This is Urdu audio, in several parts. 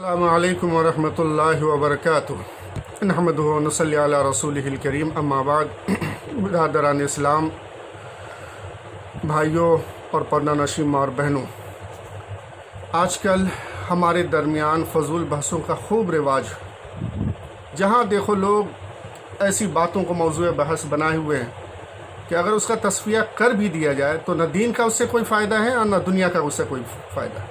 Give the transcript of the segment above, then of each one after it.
السلام علیکم ورحمۃ اللہ وبرکاتہ نحمدہ و نصلی علی رسولہ الکریم اما بعد برادران اسلام، بھائیوں اور پردہ نشین ماں اور بہنوں، آج کل ہمارے درمیان فضول بحثوں کا خوب رواج ہے۔ جہاں دیکھو لوگ ایسی باتوں کو موضوع بحث بنائے ہوئے ہیں کہ اگر اس کا تصفیہ کر بھی دیا جائے تو نہ دین کا اس سے کوئی فائدہ ہے اور نہ دنیا کا اس سے کوئی فائدہ ہے۔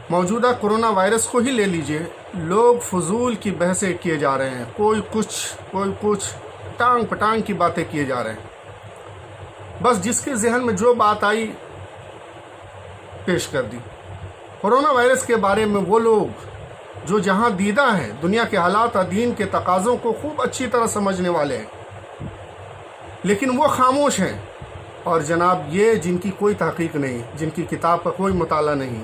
موجودہ کرونا وائرس کو ہی لے لیجئے، لوگ فضول کی بحثیں کیے جا رہے ہیں، کوئی کچھ ٹانگ پٹانگ کی باتیں کیے جا رہے ہیں، بس جس کے ذہن میں جو بات آئی پیش کر دی۔ کرونا وائرس کے بارے میں وہ لوگ جو جہاں دیدہ ہیں، دنیا کے حالات اور دین کے تقاضوں کو خوب اچھی طرح سمجھنے والے ہیں، لیکن وہ خاموش ہیں، اور جناب یہ جن کی کوئی تحقیق نہیں، جن کی کتاب کا کوئی مطالعہ نہیں،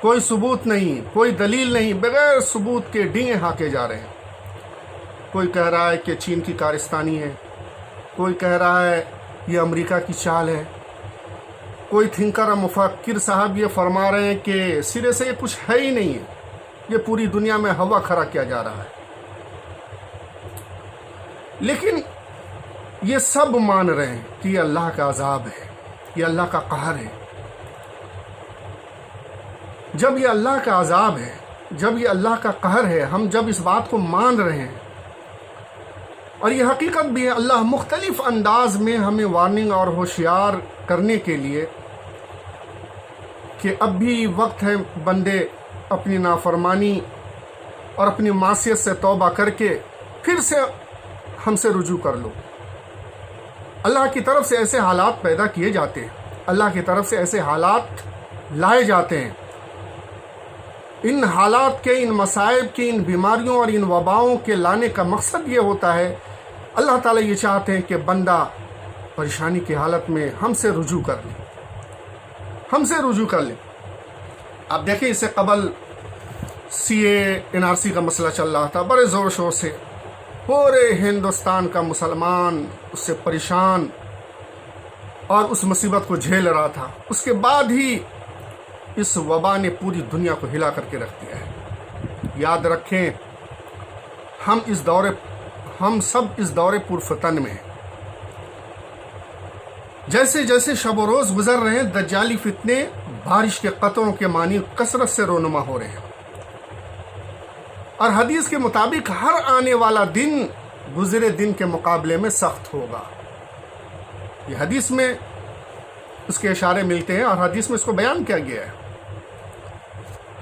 کوئی ثبوت نہیں، کوئی دلیل نہیں، بغیر ثبوت کے ڈینگے ہانکے جا رہے ہیں۔ کوئی کہہ رہا ہے کہ چین کی کارستانی ہے، کوئی کہہ رہا ہے یہ امریکہ کی چال ہے، کوئی تھنکر اور مفکر صاحب یہ فرما رہے ہیں کہ سرے سے یہ کچھ ہے ہی نہیں ہے، یہ پوری دنیا میں ہوا کھڑا کیا جا رہا ہے۔ لیکن یہ سب مان رہے ہیں کہ یہ اللہ کا عذاب ہے، یہ اللہ کا قہر ہے۔ جب یہ اللہ کا عذاب ہے، جب یہ اللہ کا قہر ہے، ہم جب اس بات کو مان رہے ہیں اور یہ حقیقت بھی ہے، اللہ مختلف انداز میں ہمیں وارننگ اور ہوشیار کرنے کے لیے کہ اب بھی وقت ہے بندے اپنی نافرمانی اور اپنی معصیت سے توبہ کر کے پھر سے ہم سے رجوع کر لو۔ اللہ کی طرف سے ایسے حالات پیدا کیے جاتے ہیں، اللہ کی طرف سے ایسے حالات لائے جاتے ہیں۔ ان حالات کے، ان مصائب کے، ان بیماریوں اور ان وباؤں کے لانے کا مقصد یہ ہوتا ہے، اللہ تعالیٰ یہ چاہتے ہیں کہ بندہ پریشانی کی حالت میں ہم سے رجوع کر لے، ہم سے رجوع کر لے۔ آپ دیکھیں اس سے قبل CA/NRC کا مسئلہ چل رہا تھا، بڑے زور شور سے پورے ہندوستان کا مسلمان اس سے پریشان اور اس مصیبت کو جھیل رہا تھا۔ اس کے بعد ہی اس وبا نے پوری دنیا کو ہلا کر کے رکھ دیا ہے۔ یاد رکھیں، ہم سب اس دور پرفتن میں ہیں۔ جیسے جیسے شب و روز گزر رہے ہیں، دجالی فتنے بارش کے قطروں کے معنی کثرت سے رونما ہو رہے ہیں، اور حدیث کے مطابق ہر آنے والا دن گزرے دن کے مقابلے میں سخت ہوگا۔ یہ حدیث میں اس کے اشارے ملتے ہیں، اور حدیث میں اس کو بیان کیا گیا ہے۔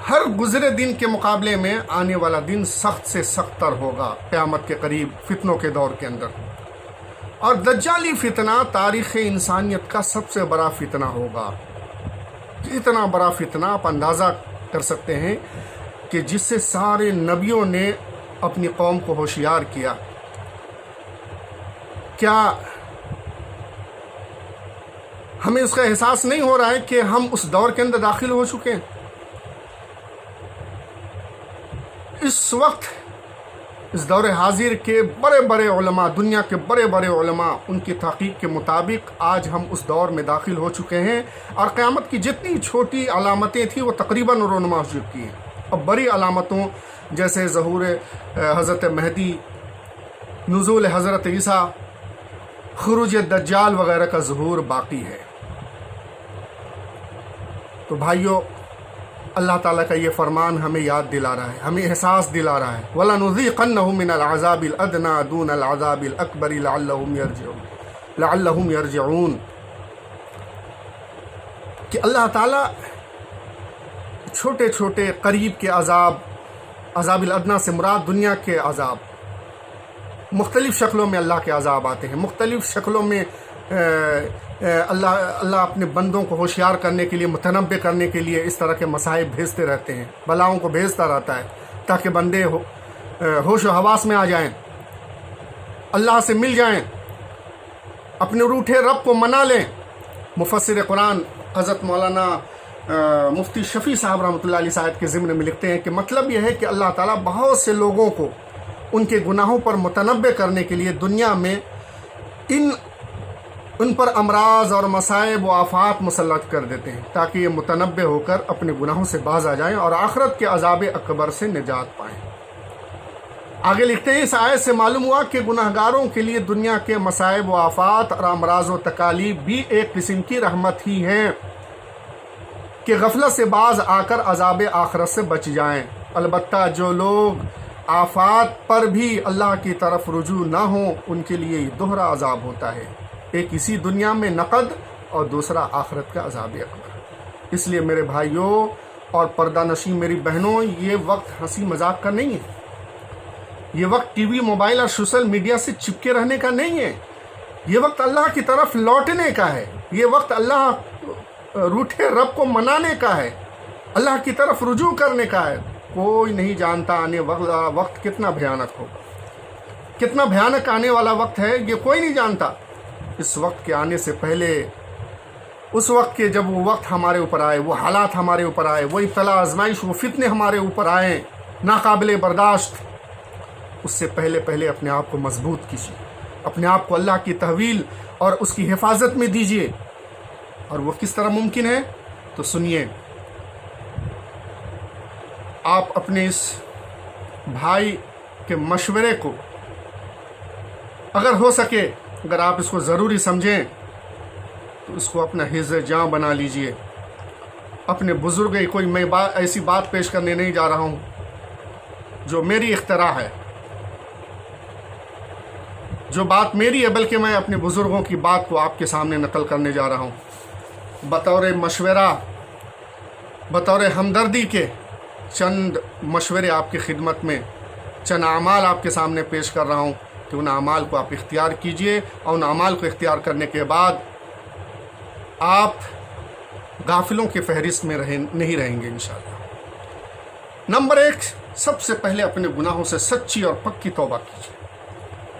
ہر گزرے دن کے مقابلے میں آنے والا دن سخت سے سخت تر ہوگا قیامت کے قریب، فتنوں کے دور کے اندر، اور دجالی فتنہ تاریخ انسانیت کا سب سے بڑا فتنہ ہوگا۔ اتنا بڑا فتنہ آپ اندازہ کر سکتے ہیں کہ جس سے سارے نبیوں نے اپنی قوم کو ہوشیار کیا۔ کیا ہمیں اس کا احساس نہیں ہو رہا ہے کہ ہم اس دور کے اندر داخل ہو چکے ہیں؟ اس وقت اس دور حاضر کے بڑے بڑے علماء، دنیا کے بڑے بڑے علماء، ان کی تحقیق کے مطابق آج ہم اس دور میں داخل ہو چکے ہیں، اور قیامت کی جتنی چھوٹی علامتیں تھیں وہ تقریباً رونما ہو چکی ہیں، اور بڑی علامتوں جیسے ظہور حضرت مہدی، نزول حضرت عیسیٰ، خروج دجال وغیرہ کا ظہور باقی ہے۔ تو بھائیو، اللہ تعالیٰ کا یہ فرمان ہمیں یاد دلا رہا ہے، ہمیں احساس دلا رہا ہے، وَلَنُذِيقَنَّهُم مِّنَ الْعَذَابِ الْأَدْنَىٰ دُونَ الْعَذَابِ الْأَكْبَرِ لَعَلَّهُمْ يَرْجِعُونَ، کہ اللہ تعالیٰ چھوٹے چھوٹے قریب کے عذاب الادنیٰ سے مراد دنیا کے عذاب، مختلف شکلوں میں اللہ کے عذاب آتے ہیں، مختلف شکلوں میں اللہ اپنے بندوں کو ہوشیار کرنے کے لیے، متنبع کرنے کے لیے اس طرح کے مصائب بھیجتے رہتے ہیں، بلاؤں کو بھیجتا رہتا ہے، تاکہ بندے ہوش و حواس میں آ جائیں، اللہ سے مل جائیں، اپنے روٹھے رب کو منا لیں۔ مفسر قرآن حضرت مولانا مفتی شفیع صاحب رحمۃ اللہ علیہ صاحب کے ضمن میں لکھتے ہیں کہ مطلب یہ ہے کہ اللہ تعالیٰ بہت سے لوگوں کو ان کے گناہوں پر متنبع کرنے کے لیے دنیا میں ان ان پر امراض اور مصائب و آفات مسلط کر دیتے ہیں تاکہ یہ متنبہ ہو کر اپنے گناہوں سے باز آ جائیں اور آخرت کے عذاب اکبر سے نجات پائیں۔ آگے لکھتے ہیں اس آیت سے معلوم ہوا کہ گناہگاروں کے لیے دنیا کے مصائب و آفات اور امراض و تکالیف بھی ایک قسم کی رحمت ہی ہیں کہ غفلت سے باز آ کر عذاب آخرت سے بچ جائیں۔ البتہ جو لوگ آفات پر بھی اللہ کی طرف رجوع نہ ہوں ان کے لیے یہ دوہرا عذاب ہوتا ہے، ایک اسی دنیا میں نقد اور دوسرا آخرت کا عذاب اکبر۔ اس لیے میرے بھائیوں اور پردہ نشین میری بہنوں، یہ وقت ہنسی مذاق کا نہیں ہے، یہ وقت ٹی وی موبائل اور سوشل میڈیا سے چپکے رہنے کا نہیں ہے، یہ وقت اللہ کی طرف لوٹنے کا ہے، یہ وقت اللہ روٹھے رب کو منانے کا ہے، اللہ کی طرف رجوع کرنے کا ہے۔ کوئی نہیں جانتا آنے وقت کتنا بھیانک ہوگا، کتنا بھیانک آنے والا وقت ہے، یہ کوئی نہیں جانتا۔ اس وقت کے آنے سے پہلے، اس وقت کے جب وہ وقت ہمارے اوپر آئے، وہ حالات ہمارے اوپر آئے، وہ ابتلا آزمائش، وہ فتنے ہمارے اوپر آئے ناقابل برداشت، اس سے پہلے اپنے آپ کو مضبوط کیجیے، اپنے آپ کو اللہ کی تحویل اور اس کی حفاظت میں دیجیے۔ اور وہ کس طرح ممکن ہے تو سنیے، آپ اپنے اس بھائی کے مشورے کو اگر ہو سکے، اگر آپ اس کو ضروری سمجھیں تو اس کو اپنا حفظ جاں بنا لیجئے۔ اپنے بزرگ، کوئی میں ایسی بات پیش کرنے نہیں جا رہا ہوں جو میری اختراع ہے، جو بات میری ہے، بلکہ میں اپنے بزرگوں کی بات کو آپ کے سامنے نقل کرنے جا رہا ہوں۔ بطور مشورہ، بطور ہمدردی کے چند مشورے آپ کی خدمت میں، چند اعمال آپ کے سامنے پیش کر رہا ہوں کہ ان اعمال کو آپ اختیار کیجئے، اور ان اعمال کو اختیار کرنے کے بعد آپ غافلوں کے فہرست میں نہیں رہیں گے انشاءاللہ۔ نمبر 1، سب سے پہلے اپنے گناہوں سے سچی اور پکی توبہ کیجئے،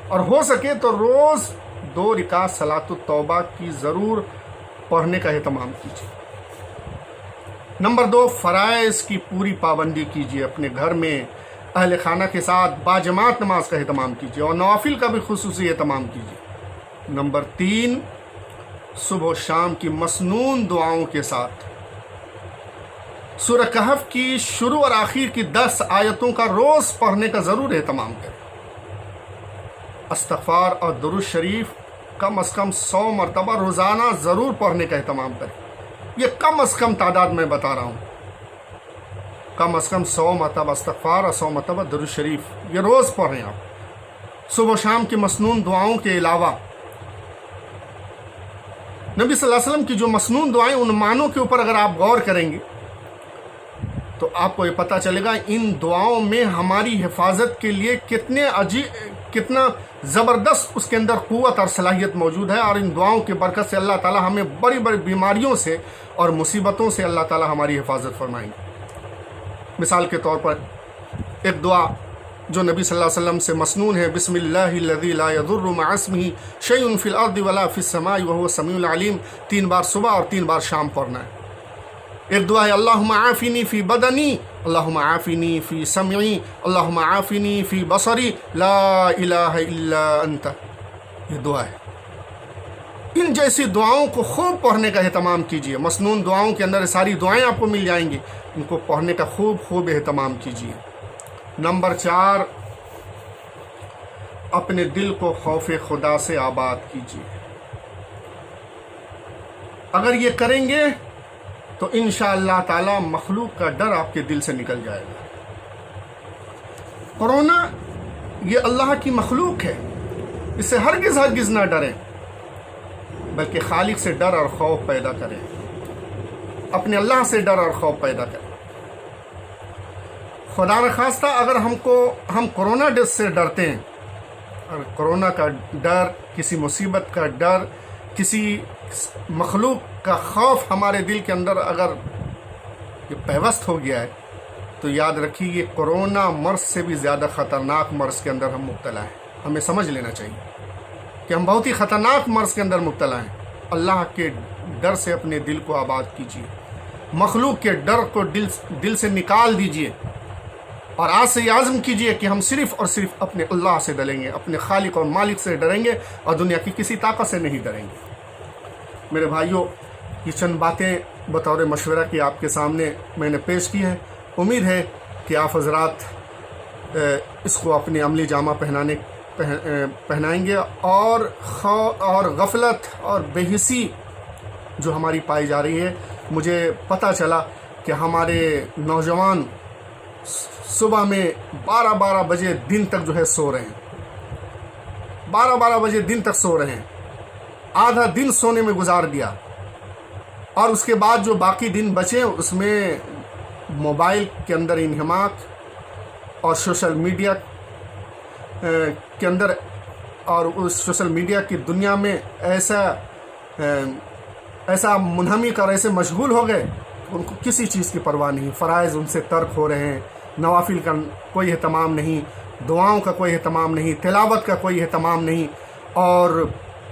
اور ہو سکے تو روز 2 رکعت صلاۃ التوبہ کی ضرور پڑھنے کا اہتمام کیجیے۔ نمبر 2، فرائض کی پوری پابندی کیجیے، اپنے گھر میں اہل خانہ کے ساتھ باجماعت نماز کا اہتمام کیجیے اور نوافل کا بھی خصوصی اہتمام کیجیے۔ نمبر 3، صبح و شام کی مسنون دعاؤں کے ساتھ سورہ کہف کی شروع اور آخر کی 10 آیتوں کا روز پڑھنے کا ضرور اہتمام کریں۔ استغفار اور درود شریف کم از کم 100 مرتبہ روزانہ ضرور پڑھنے کا اہتمام کریں۔ یہ کم از کم تعداد میں بتا رہا ہوں، کم از کم 100 مرتبہ استغفار اور 100 مرتبہ درود شریف یہ روز پڑھیں آپ، صبح و شام کی مسنون دعاؤں کے علاوہ۔ نبی صلی اللہ علیہ وسلم کی جو مسنون دعائیں، ان معنوں کے اوپر اگر آپ غور کریں گے تو آپ کو یہ پتہ چلے گا ان دعاؤں میں ہماری حفاظت کے لیے کتنا زبردست اس کے اندر قوت اور صلاحیت موجود ہے، اور ان دعاؤں کی برکت سے اللہ تعالی ہمیں بڑی بڑی بیماریوں سے اور مصیبتوں سے اللہ تعالی ہماری حفاظت فرمائیں گے۔ مثال کے طور پر ایک دعا جو نبی صلی اللہ علیہ وسلم سے مسنون ہے، بسم اللہ الذی لا یضر مع اسمہ شیء فی الارض ولا فی السماء وهو السمیع العلیم، 3 بار صبح اور 3 بار شام پڑھنا ہے۔ ایک دعا ہے اللہم عافنی فی بدنی، اللہم عافنی فی سمعی، اللہم عافنی فی بصری، لا الہ الا انت، یہ دعا ہے۔ ان جیسی دعاؤں کو خوب پڑھنے کا اہتمام کیجیے۔ مسنون دعاؤں کے اندر ساری دعائیں آپ کو مل جائیں گی، ان کو پڑھنے کا خوب اہتمام کیجیے۔ نمبر 4، اپنے دل کو خوف خدا سے آباد کیجیے۔ اگر یہ کریں گے تو انشاءاللہ تعالی مخلوق کا ڈر آپ کے دل سے نکل جائے گا۔ کورونا یہ اللہ کی مخلوق ہے، اس سے ہرگز نہ ڈریں، بلکہ خالق سے ڈر اور خوف پیدا کریں، اپنے اللہ سے ڈر اور خوف پیدا کریں۔ خدا نخواستہ اگر ہم کورونا سے ڈرتے ہیں، اور کورونا کا ڈر، کسی مصیبت کا ڈر، کسی مخلوق کا خوف ہمارے دل کے اندر اگر یہ پیوست ہو گیا ہے تو یاد رکھیے یہ کورونا مرض سے بھی زیادہ خطرناک مرض کے اندر ہم مبتلا ہیں۔ ہمیں سمجھ لینا چاہیے کہ ہم بہت ہی خطرناک مرض کے اندر مبتلا ہیں۔ اللہ کے ڈر سے اپنے دل کو آباد کیجیے، مخلوق کے ڈر کو دل سے نکال دیجیے، اور آج سے یہ عزم کیجیے کہ ہم صرف اور صرف اپنے اللہ سے ڈریں گے، اپنے خالق اور مالک سے ڈریں گے، اور دنیا کی کسی طاقت سے نہیں ڈریں گے۔ میرے بھائیوں، یہ چند باتیں بطور مشورہ کی آپ کے سامنے میں نے پیش کی ہیں. امید ہے کہ آپ حضرات اس کو اپنی عملی جامہ پہنائیں گے، اور غفلت اور بے حسی جو ہماری پائی جا رہی ہے. مجھے پتہ چلا کہ ہمارے نوجوان صبح میں 12 بجے دن تک جو ہے سو رہے ہیں، 12 بجے دن تک سو رہے ہیں، آدھا دن سونے میں گزار دیا، اور اس کے بعد جو باقی دن بچے اس میں موبائل کے اندر انہماک اور سوشل میڈیا کے اندر، اور اس سوشل میڈیا کی دنیا میں ایسا منہمک اور ایسے مشغول ہو گئے ان کو کسی چیز کی پرواہ نہیں. فرائض ان سے ترک ہو رہے ہیں، نوافل کا کوئی اہتمام نہیں، دعاؤں کا کوئی اہتمام نہیں، تلاوت کا کوئی اہتمام نہیں، اور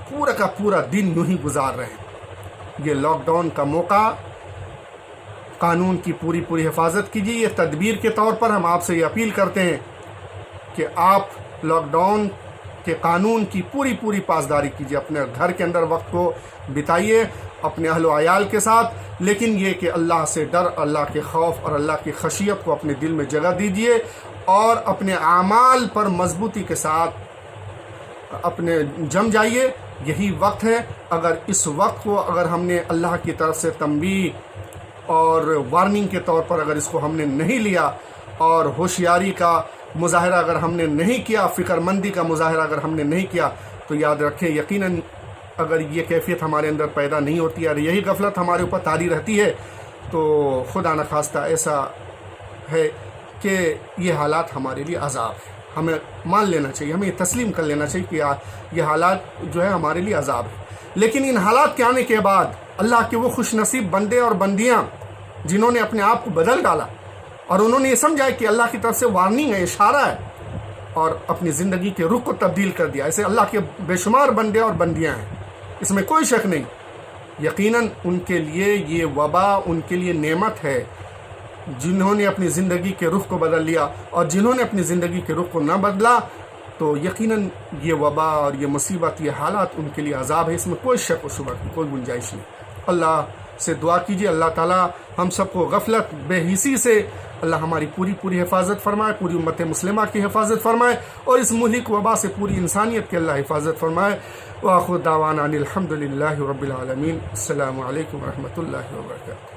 پورا کا پورا دن یوں ہی گزار رہے ہیں. یہ لاک ڈاؤن کا موقع، قانون کی پوری حفاظت کیجیے. یہ تدبیر کے طور پر ہم آپ سے یہ اپیل کرتے ہیں کہ آپ لاک ڈاؤن کے قانون کی پوری پاسداری کیجیے. اپنے گھر کے اندر وقت کو بتائیے اپنے اہل و عیال کے ساتھ، لیکن یہ کہ اللہ سے ڈر، اللہ کے خوف اور اللہ کی خشیت کو اپنے دل میں جگہ دیجیے، اور اپنے اعمال پر مضبوطی کے ساتھ اپنے جم جائیے. یہی وقت ہے. اگر اس وقت کو اگر ہم نے اللہ کی طرف سے تنبیہ اور وارننگ کے طور پر اگر اس کو ہم نے نہیں لیا، اور ہوشیاری کا مظاہرہ اگر ہم نے نہیں کیا، فکر مندی کا مظاہرہ اگر ہم نے نہیں کیا، تو یاد رکھیں یقیناً اگر یہ کیفیت ہمارے اندر پیدا نہیں ہوتی اور یہی غفلت ہمارے اوپر طاری رہتی ہے، تو خدا نخواستہ ایسا ہے کہ یہ حالات ہمارے لیے عذاب ہے. ہمیں مان لینا چاہیے، ہمیں یہ تسلیم کر لینا چاہیے کہ یہ حالات جو ہے ہمارے لیے عذاب ہے. لیکن ان حالات کے آنے کے بعد اللہ کے وہ خوش نصیب بندے اور بندیاں جنہوں نے اپنے آپ کو بدل ڈالا، اور انہوں نے یہ سمجھا کہ اللہ کی طرف سے وارننگ ہے، اشارہ ہے، اور اپنی زندگی کے رخ کو تبدیل کر دیا. ایسے اللہ کے بے شمار بندے اور بندیاں ہیں، اس میں کوئی شک نہیں. یقیناً ان کے لیے یہ وبا ان کے لیے نعمت ہے، جنہوں نے اپنی زندگی کے رخ کو بدل لیا. اور جنہوں نے اپنی زندگی کے رخ کو نہ بدلا تو یقیناً یہ وبا اور یہ مصیبت، یہ حالات ان کے لیے عذاب ہے. اس میں کوئی شک و شبہ کی کوئی گنجائش نہیں. اللہ سے دعا کیجیے اللہ تعالیٰ ہم سب کو غفلت، بے حسی سے اللہ ہماری پوری حفاظت فرمائے، پوری امت مسلمہ کی حفاظت فرمائے، اور اس مہلک وبا سے پوری انسانیت کی اللہ حفاظت فرمائے. وآخر دعوانا ان الحمد للہ رب العالمین. السلام علیکم ورحمۃ اللہ وبرکاتہ.